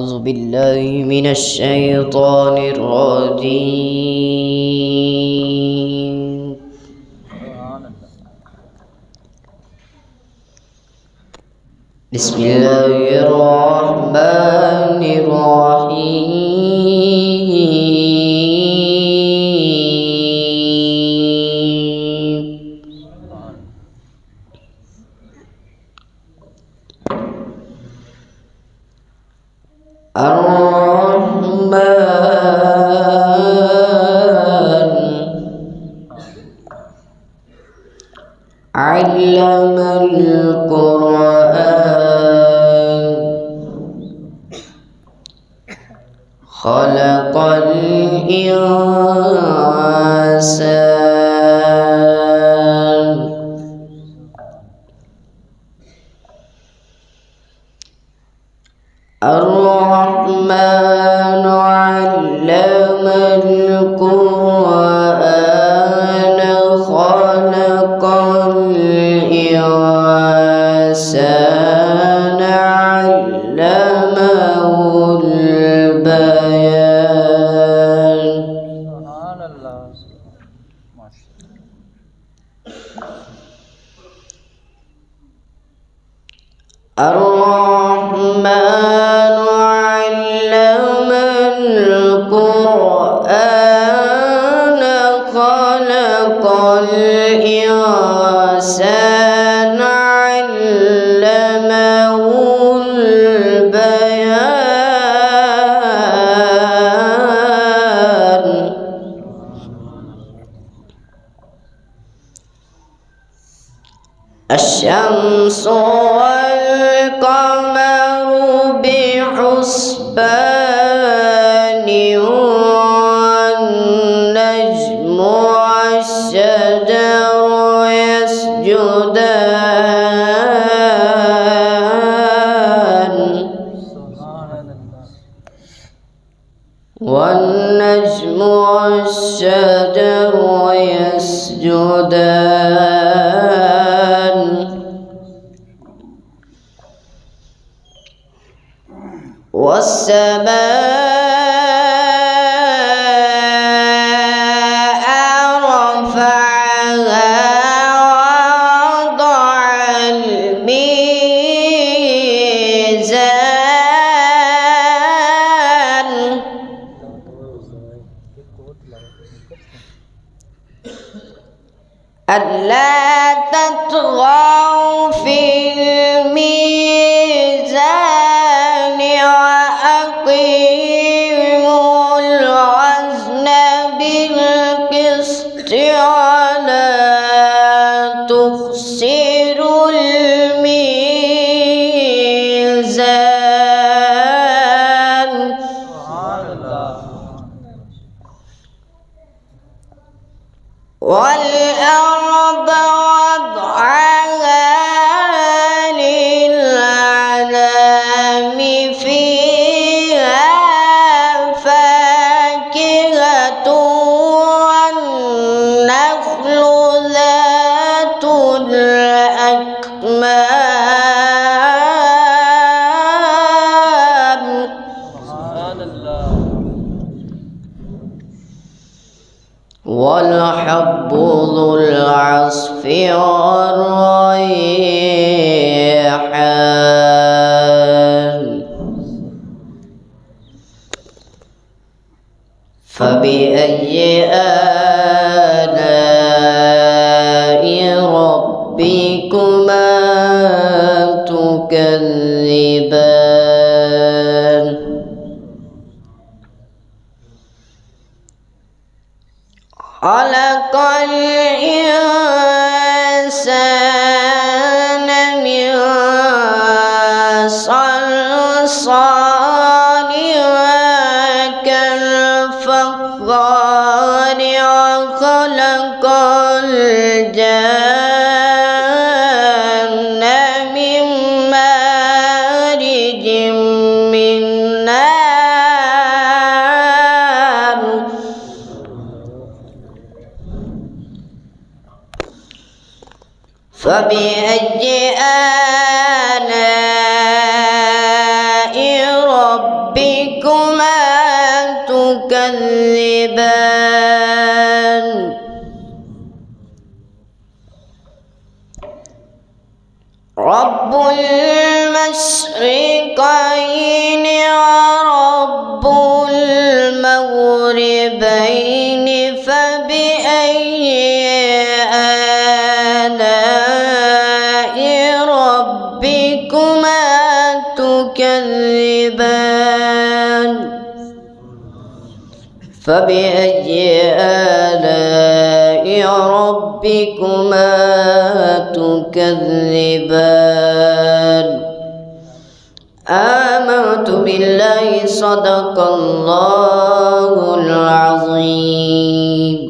أعوذ بالله من الشيطان الرجيم. بسم الله الرحمن الرحيم. الرحمن علم القرآن خلق الإنسان الرحمن علم القرآن خلق الإنسان علمه البيان. الرحمن علم القرآن خلق الإنسان علمه البيان. الشمس والقمر بحسبان والنجم والشجر يسجدان والنجم والشجر يسجدان والسماء رفعها ووضع الميزان ألا تطغوا في الميزان وأقيموا الوزن بالقسط ولا تخسروا الميزان. والأرض وضعها للأنام فيها فاكهة والنخل ذات الأكمام والحب ذو العصف والريحان. فبأي آلاء ربكما تكذبان. خلق الإنسان من صلصال كالفخار وخلق الجن من مارج من نار. فبأي آلاء ربكما تكذبان رب المشرقين ورب المغربين فبأي آلاء ربكما تكذبان فبأي آلاء ربكما تكذبان آمنت بالله صدق الله العظيم.